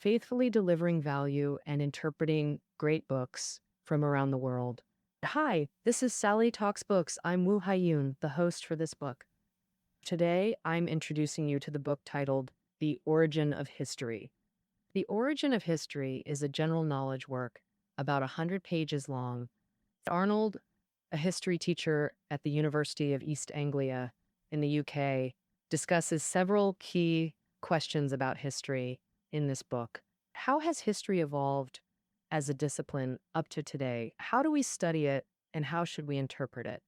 faithfully delivering value and interpreting great books from around the world. Hi, this is Sally Talks Books. I'm Woo Hyun, the host for this book. Today, I'm introducing you to the book titled The Origin of History. The Origin of History is a general knowledge work about 100 pages long. Arnold, a history teacher at the University of East Anglia in the UK, discusses several key questions about history in this book. How has history evolved as a discipline up to today? How do we study it and how should we interpret it?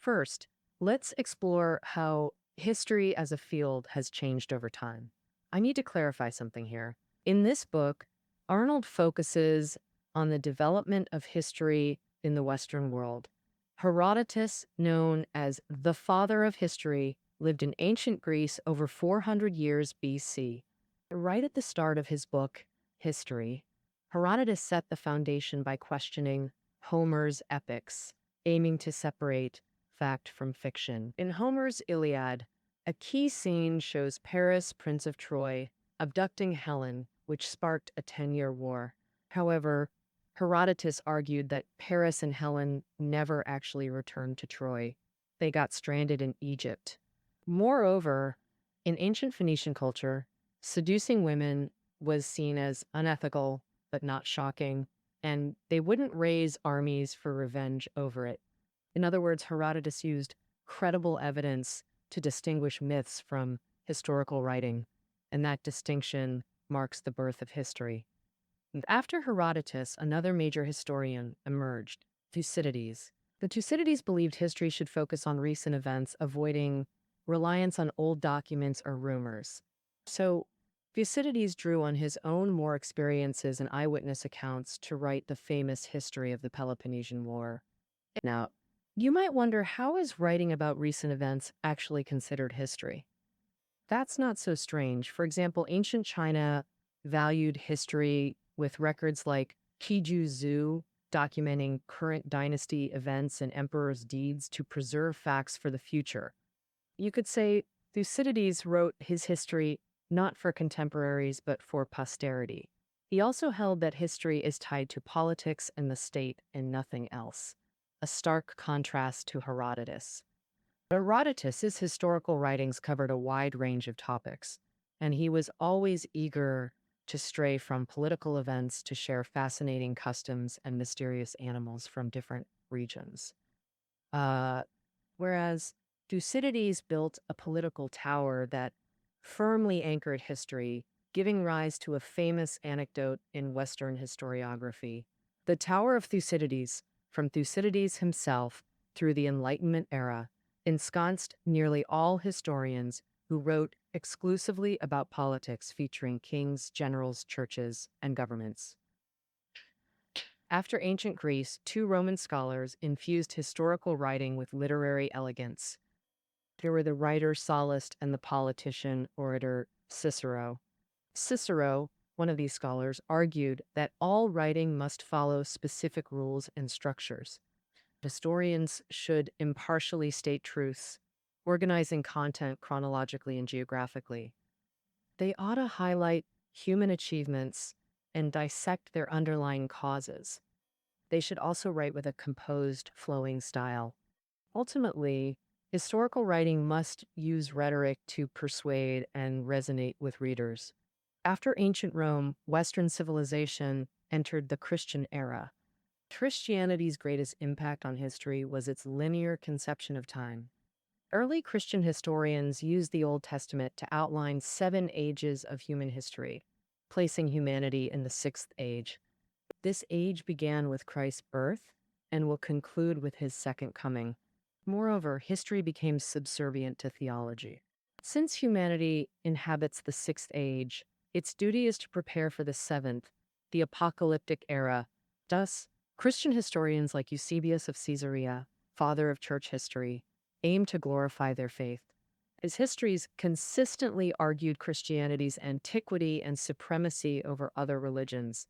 First, let's explore how history as a field has changed over time. I need to clarify something here. In this book, Arnold focuses on the development of history in the Western world. Herodotus, known as the father of history, lived in ancient Greece over 400 years BC. Right at the start of his book, History, Herodotus set the foundation by questioning Homer's epics, aiming to separate fact from fiction. In Homer's Iliad, a key scene shows Paris, Prince of Troy, abducting Helen, which sparked a 10-year war. However, Herodotus argued that Paris and Helen never actually returned to Troy. They got stranded in Egypt. Moreover, in ancient Phoenician culture, seducing women was seen as unethical but not shocking, and they wouldn't raise armies for revenge over it. In other words, Herodotus used credible evidence to distinguish myths from historical writing, and that distinction marks the birth of history. And after Herodotus, another major historian emerged, Thucydides. The Thucydides believed history should focus on recent events, avoiding reliance on old documents or rumors. So, Thucydides drew on his own more experiences and eyewitness accounts to write the famous history of the Peloponnesian War. Now, you might wonder, how is writing about recent events actually considered history? That's not so strange. For example, ancient China valued history with records like Qiju Zhu documenting current dynasty events and emperors' deeds to preserve facts for the future. You could say Thucydides wrote his history not for contemporaries but for posterity. He also held that history is tied to politics and the state and nothing else, a stark contrast to Herodotus. Herodotus's historical writings covered a wide range of topics, and he was always eager to stray from political events to share fascinating customs and mysterious animals from different regions. Whereas Thucydides built a political tower that firmly anchored history, giving rise to a famous anecdote in Western historiography. The Tower of Thucydides, from Thucydides himself through the Enlightenment era, ensconced nearly all historians who wrote exclusively about politics, featuring kings, generals, churches, and governments. After ancient Greece, two Roman scholars infused historical writing with literary elegance. There were the writer Sallust and the politician orator Cicero. Cicero, one of these scholars, argued that all writing must follow specific rules and structures. Historians should impartially state truths, organizing content chronologically and geographically. They ought to highlight human achievements and dissect their underlying causes. They should also write with a composed, flowing style. Ultimately, historical writing must use rhetoric to persuade and resonate with readers. After ancient Rome, Western civilization entered the Christian era. Christianity's greatest impact on history was its linear conception of time. Early Christian historians used the Old Testament to outline 7 ages of human history, placing humanity in the 6th age. This age began with Christ's birth and will conclude with his second coming. Moreover, history became subservient to theology. Since humanity inhabits the 6th age, its duty is to prepare for the 7th, the apocalyptic era. Thus, Christian historians like Eusebius of Caesarea, father of church history, aim to glorify their faith. His histories consistently argued Christianity's antiquity and supremacy over other religions.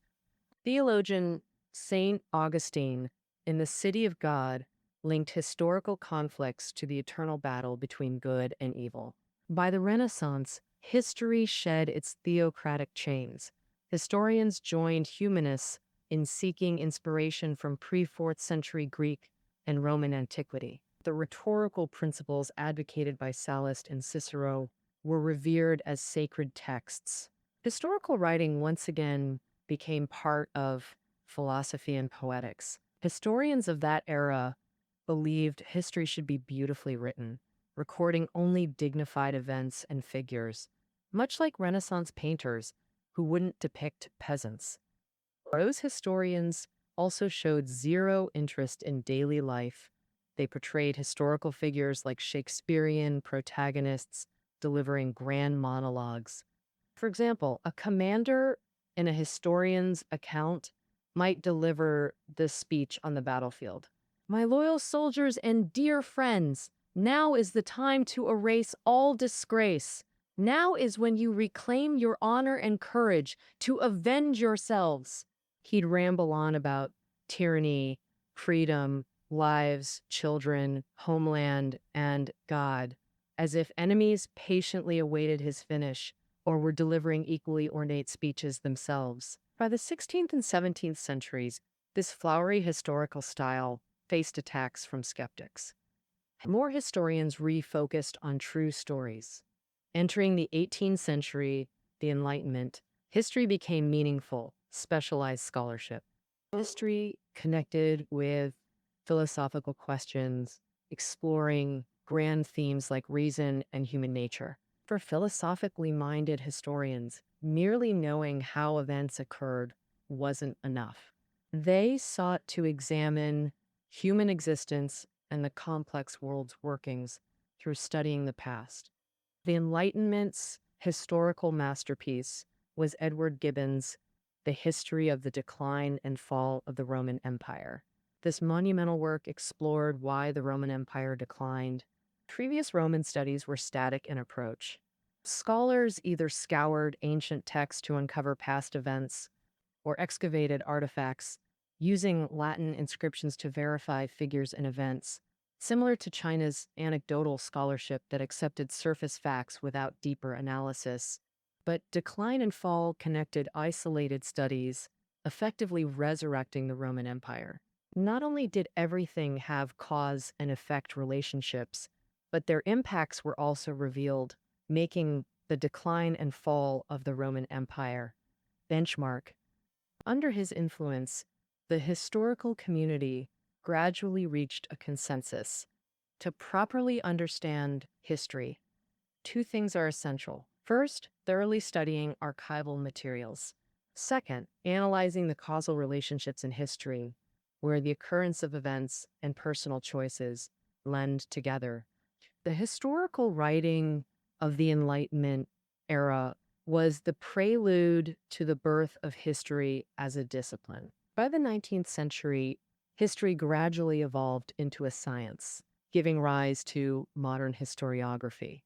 Theologian St. Augustine, in The City of God, linked historical conflicts to the eternal battle between good and evil. By the Renaissance, history shed its theocratic chains. Historians joined humanists in seeking inspiration from pre-4th century Greek and Roman antiquity. The rhetorical principles advocated by Sallust and Cicero were revered as sacred texts. Historical writing once again became part of philosophy and poetics. Historians of that era believed history should be beautifully written, recording only dignified events and figures, much like Renaissance painters who wouldn't depict peasants. Those historians also showed zero interest in daily life. They portrayed historical figures like Shakespearean protagonists delivering grand monologues. For example, a commander in a historian's account might deliver this speech on the battlefield. My loyal soldiers and dear friends, now is the time to erase all disgrace. Now is when you reclaim your honor and courage to avenge yourselves. He'd ramble on about tyranny, freedom, lives, children, homeland, and God, as if enemies patiently awaited his finish or were delivering equally ornate speeches themselves. By the 16th and 17th centuries, this flowery historical style faced attacks from skeptics. More historians refocused on true stories. Entering the 18th century, the Enlightenment, history became meaningful, specialized scholarship. History connected with philosophical questions, exploring grand themes like reason and human nature. For philosophically minded historians, merely knowing how events occurred wasn't enough. They sought to examine human existence and the complex world's workings through studying the past. The Enlightenment's historical masterpiece was Edward Gibbon's The History of the Decline and Fall of the Roman Empire. This monumental work explored why the Roman Empire declined. Previous Roman studies were static in approach. Scholars either scoured ancient texts to uncover past events or excavated artifacts using Latin inscriptions to verify figures and events, similar to China's anecdotal scholarship that accepted surface facts without deeper analysis. But decline and fall connected isolated studies, effectively resurrecting the Roman Empire. Not only did everything have cause and effect relationships, but their impacts were also revealed, making the decline and fall of the Roman Empire benchmark. Under his influence, the historical community gradually reached a consensus. To properly understand history, two things are essential. First, thoroughly studying archival materials. Second, analyzing the causal relationships in history, where the occurrence of events and personal choices blend together. The historical writing of the Enlightenment era was the prelude to the birth of history as a discipline. By the 19th century, history gradually evolved into a science, giving rise to modern historiography.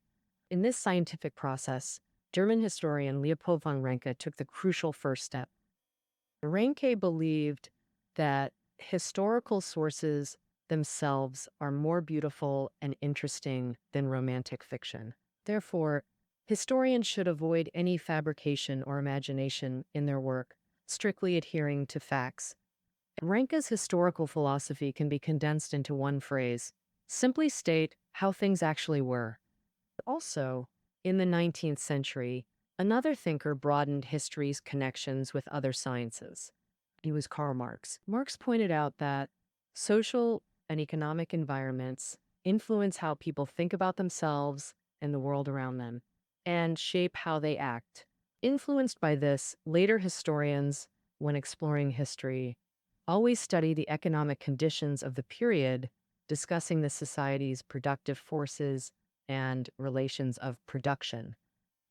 In this scientific process, German historian Leopold von Ranke took the crucial first step. Ranke believed that historical sources themselves are more beautiful and interesting than romantic fiction. Therefore, historians should avoid any fabrication or imagination in their work, strictly adhering to facts. Ranke's historical philosophy can be condensed into one phrase: simply state how things actually were. Also, in the 19th century, another thinker broadened history's connections with other sciences. He was Karl Marx. Marx pointed out that social and economic environments influence how people think about themselves and the world around them, and shape how they act. Influenced by this, later historians, when exploring history, always study the economic conditions of the period, discussing the society's productive forces and relations of production.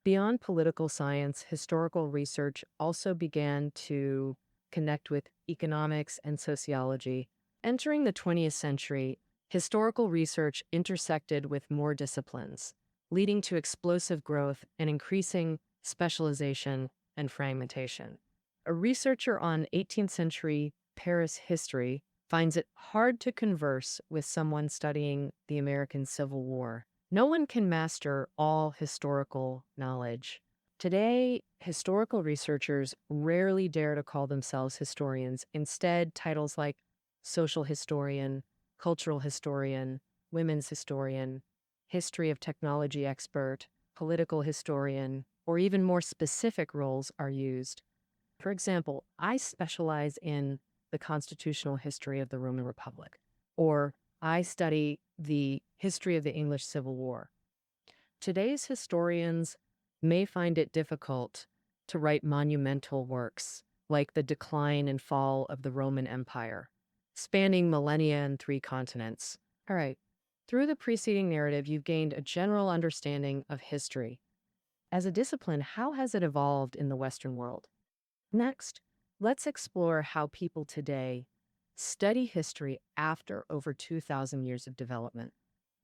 Beyond political science, historical research also began to connect with economics and sociology. Entering the 20th century, historical research intersected with more disciplines, leading to explosive growth and increasing specialization and fragmentation. A researcher on 18th century Paris history finds it hard to converse with someone studying the American Civil War. No one can master all historical knowledge. Today, historical researchers rarely dare to call themselves historians. Instead, titles like social historian, cultural historian, women's historian, history of technology expert, political historian, or even more specific roles are used. For example, I specialize in the constitutional history of the Roman Republic, or I study the history of the English Civil War. Today's historians may find it difficult to write monumental works like the decline and fall of the Roman Empire, spanning millennia and three continents. All right, through the preceding narrative, you've gained a general understanding of history. As a discipline, how has it evolved in the Western world? Next, let's explore how people today study history after over 2,000 years of development.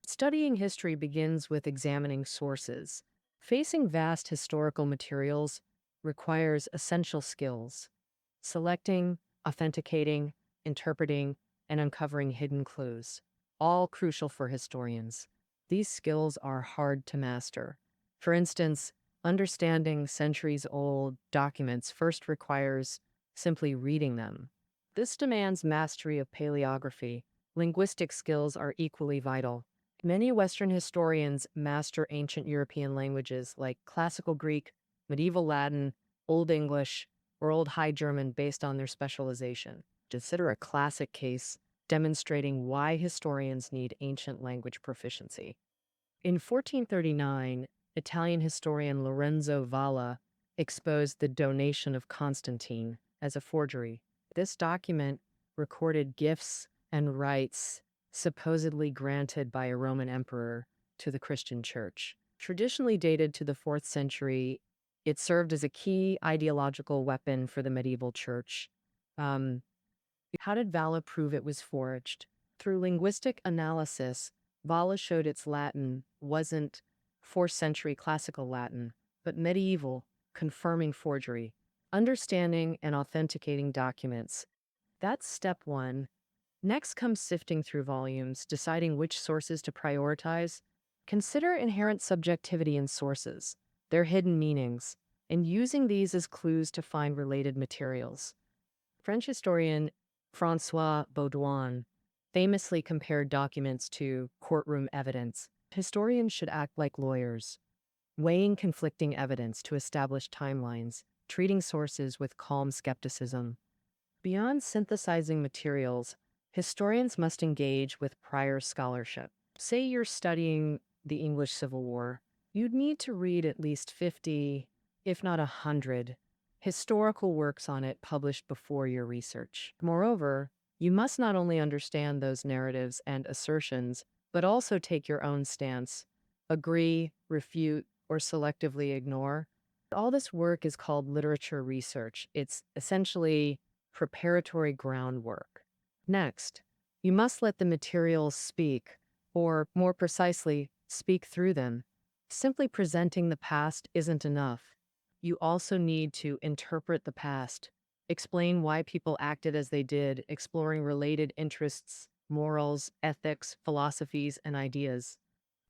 Studying history begins with examining sources. Facing vast historical materials requires essential skills: selecting, authenticating, interpreting, and uncovering hidden clues, all crucial for historians. These skills are hard to master. For instance, understanding centuries-old documents first requires simply reading them. This demands mastery of paleography. Linguistic skills are equally vital. Many Western historians master ancient European languages like Classical Greek, Medieval Latin, Old English, or Old High German based on their specialization. Consider a classic case demonstrating why historians need ancient language proficiency. In 1439, Italian historian Lorenzo Valla exposed the donation of Constantine as a forgery. This document recorded gifts and rights supposedly granted by a Roman emperor to the Christian Church. Traditionally dated to the 4th century, it served as a key ideological weapon for the medieval church. How did Valla prove it was forged? Through linguistic analysis, Valla showed its Latin wasn't 4th century classical Latin, but medieval, confirming forgery. Understanding and authenticating documents. That's step one. Next comes sifting through volumes, deciding which sources to prioritize. Consider inherent subjectivity in sources, their hidden meanings, and using these as clues to find related materials. French historian François Baudouin famously compared documents to courtroom evidence. Historians should act like lawyers, weighing conflicting evidence to establish timelines, treating sources with calm skepticism. Beyond synthesizing materials, historians must engage with prior scholarship. Say you're studying the English Civil War, you'd need to read at least 50, if not 100, historical works on it published before your research. Moreover, you must not only understand those narratives and assertions, but also take your own stance, agree, refute, or selectively ignore. All this work is called literature research. It's essentially preparatory groundwork. Next, you must let the materials speak, or more precisely, speak through them. Simply presenting the past isn't enough. You also need to interpret the past, explain why people acted as they did, exploring related interests, morals, ethics, philosophies, and ideas.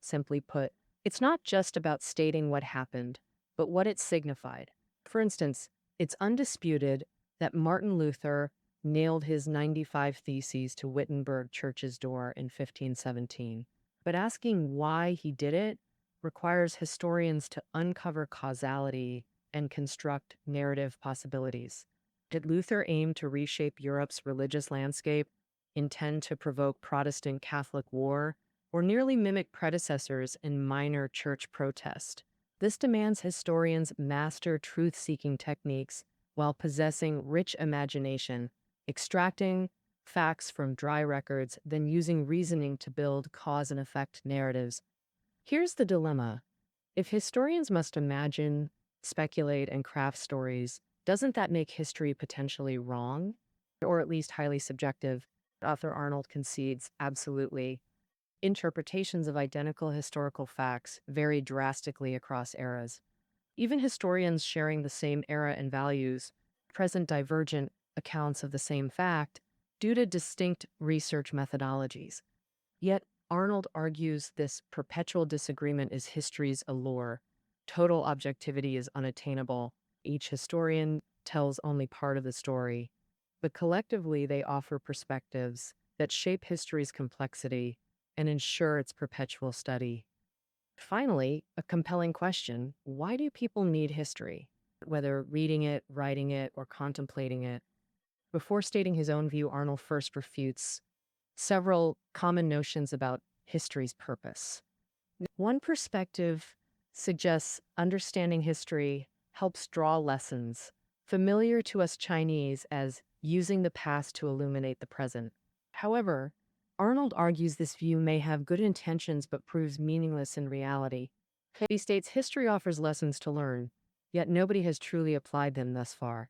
Simply put, it's not just about stating what happened, but what it signified. For instance, it's undisputed that Martin Luther nailed his 95 Theses to Wittenberg Church's door in 1517. But asking why he did it requires historians to uncover causality and construct narrative possibilities. Did Luther aim to reshape Europe's religious landscape, intend to provoke Protestant Catholic war, or nearly mimic predecessors in minor church protest? This demands historians master truth-seeking techniques while possessing rich imagination, extracting facts from dry records, then using reasoning to build cause and effect narratives. Here's the dilemma. If historians must imagine, speculate, and craft stories, doesn't that make history potentially wrong? Or at least highly subjective? Author Arnold concedes, absolutely. Interpretations of identical historical facts vary drastically across eras. Even historians sharing the same era and values present divergent accounts of the same fact due to distinct research methodologies. Yet, Arnold argues this perpetual disagreement is history's allure. Total objectivity is unattainable. Each historian tells only part of the story, but collectively they offer perspectives that shape history's complexity and ensure its perpetual study. Finally, a compelling question: why do people need history? Whether reading it, writing it, or contemplating it. Before stating his own view, Arnold first refutes several common notions about history's purpose. One perspective suggests understanding history helps draw lessons, familiar to us Chinese as using the past to illuminate the present. However, Arnold argues this view may have good intentions but proves meaningless in reality. He states history offers lessons to learn, yet nobody has truly applied them thus far.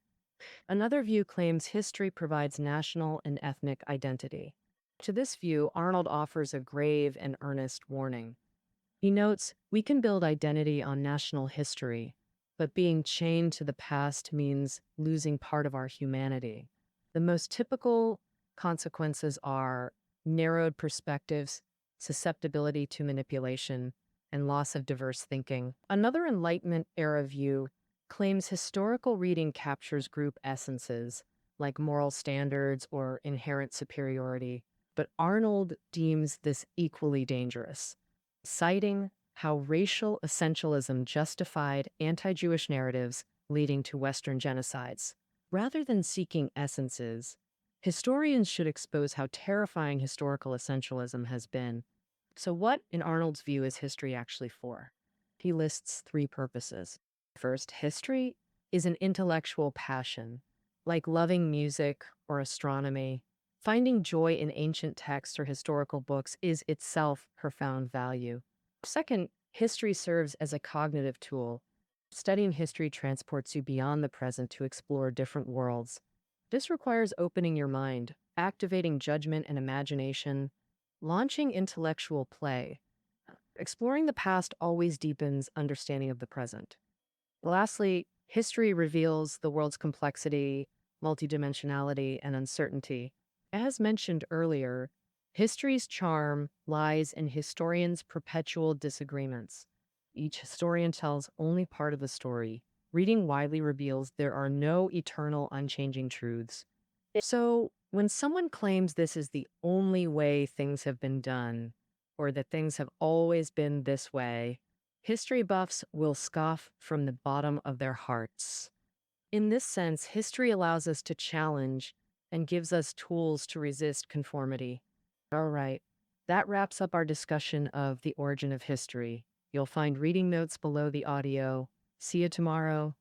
Another view claims history provides national and ethnic identity. To this view, Arnold offers a grave and earnest warning. He notes, we can build identity on national history, but being chained to the past means losing part of our humanity. The most typical consequences are narrowed perspectives, susceptibility to manipulation, and loss of diverse thinking. Another Enlightenment era view claims historical reading captures group essences, like moral standards or inherent superiority, but Arnold deems this equally dangerous, citing how racial essentialism justified anti-Jewish narratives leading to Western genocides. Rather than seeking essences, historians should expose how terrifying historical essentialism has been. So what, in Arnold's view, is history actually for? He lists three purposes. First, history is an intellectual passion, like loving music or astronomy. Finding joy in ancient texts or historical books is itself profound value. Second, history serves as a cognitive tool. Studying history transports you beyond the present to explore different worlds. This requires opening your mind, activating judgment and imagination, launching intellectual play. Exploring the past always deepens understanding of the present. Lastly, history reveals the world's complexity, multidimensionality, and uncertainty. As mentioned earlier, history's charm lies in historians' perpetual disagreements. Each historian tells only part of the story. Reading widely reveals there are no eternal, unchanging truths. So, when someone claims this is the only way things have been done, or that things have always been this way, history buffs will scoff from the bottom of their hearts. In this sense, history allows us to challenge and gives us tools to resist conformity. All right, that wraps up our discussion of the origin of history. You'll find reading notes below the audio. See you tomorrow.